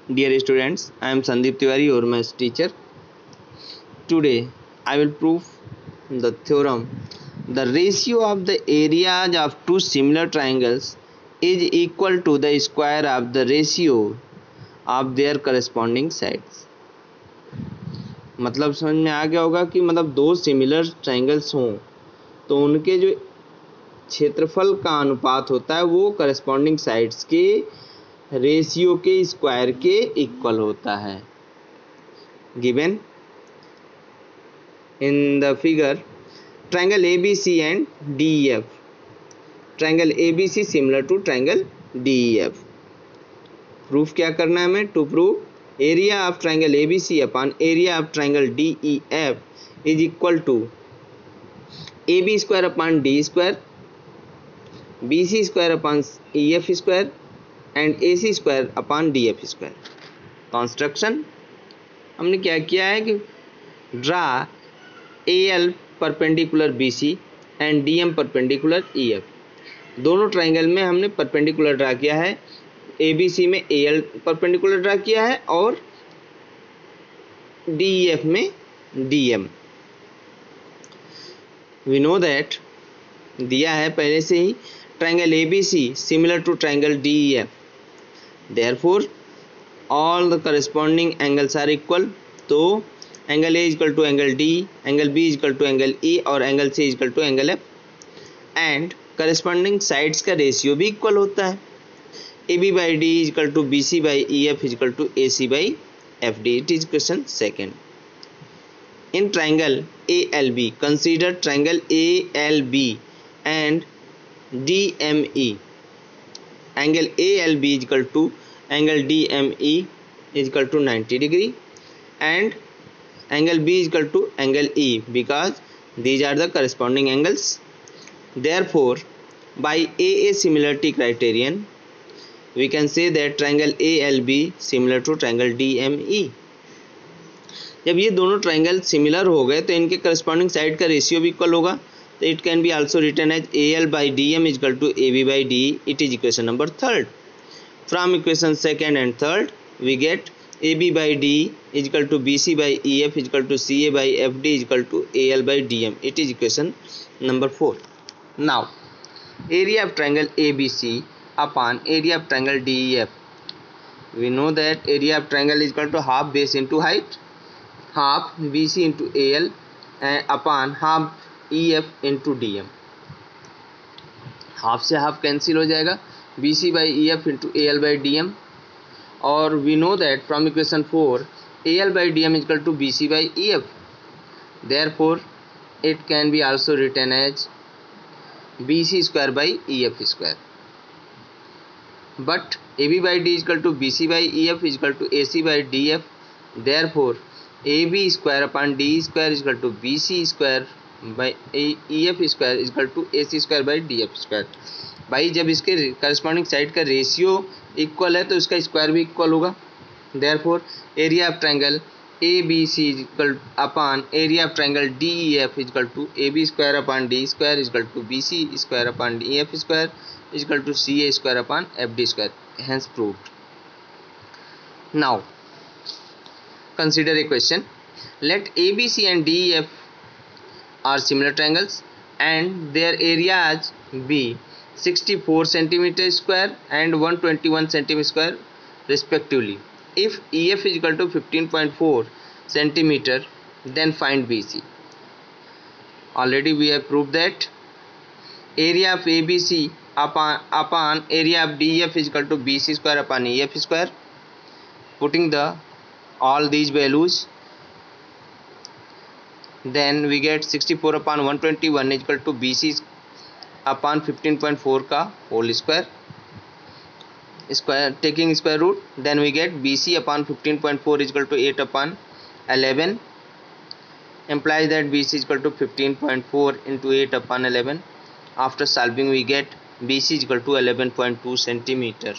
Dear students, I am Sandeep Tiwari, your maths teacher. Today, I will prove the theorem. The ratio of the areas of two similar triangles is equal to the square of the ratio of their corresponding sides. मतलब समझ में आ गया होगा कि मतलब दो similar triangles हों तो उनके जो क्षेत्रफल का अनुपात होता है वो करस्पॉन्डिंग साइड्स के रेशियो के स्क्वायर के इक्वल होता है. Given in the figure triangle ABC and DEF. Triangle ABC similar to triangle DEF. Proof क्या करना है हमें? To prove area of triangle ABC upon area of triangle DEF is equal to AB square upon D square, BC square upon EF square and AC square upon DF square. Construction हमने क्या किया है कि draw AL perpendicular BC and DM perpendicular EF. दोनों triangle में हमने perpendicular draw किया है. ABC में AL परपेंडिकुलर ड्रा किया है और DEF में DM. वी नो दैट दिया है पहले से ही triangle ABC similar to triangle DEF. Therefore, all the corresponding angles are equal. तो angle A equal to angle D, angle B equal to angle E और angle C equal to angle F. And corresponding sides का ratio भी equal होता है. AB by D equal to BC by EF equal to AC by FD. It is question second. In triangle ALB consider triangle ALB and DME. Angle ALB is equal to angle DME is equal to 90 degree and angle B is equal to angle E because these are the corresponding angles. Therefore, by AA similarity criterion, we can say that triangle ALB similar to triangle DME. जब ये दोनों triangle similar हो गए तो इनके corresponding side का ratio भी equal होगा. तो it can be also written as AL by DM is equal to AB by DE. It is equation number third. From equation second and third, we get AB by DE is equal to BC by EF is equal to CA by FD is equal to AL by DM. It is equation number 4. Now, area of triangle ABC upon area of triangle DEF. We know that area of triangle is equal to half base into height, half BC into AL upon half EF into DM. Half से half cancel हो जाएगा. BC by EF into AL by DM. और we know that from equation 4 AL by DM equal to BC by EF. Therefore it can be also written as BC square by EF square. But AB by D equal to BC by EF equal to AC by DF. Therefore AB square upon D square equal to BC square by EF square equal to AC square by DF square. भाई जब इसके corresponding side का ratio equal है तो इसका square भी equal होगा. Therefore area of triangle ABC equal upon area of triangle DEF equal to AB square upon D square equal to BC square upon EF square equal to CA square upon FD square. Hence proved. Now consider a question. Let ABC and DEF are similar triangles and their areas be 64 centimeter square and 121 centimeter square respectively. If EF is equal to 15.4 centimeter, then find BC. Already we have proved that area of ABC upon area of DEF is equal to BC square upon EF square. Putting the all these values, then we get 64 upon 121 is equal to BC upon 15.4 का whole square. Taking square root, then we get BC upon 15.4 is equal to 8 upon 11. implies that BC is equal to 15.4 into 8 upon 11. After solving we get BC is equal to 11.2 centimeter.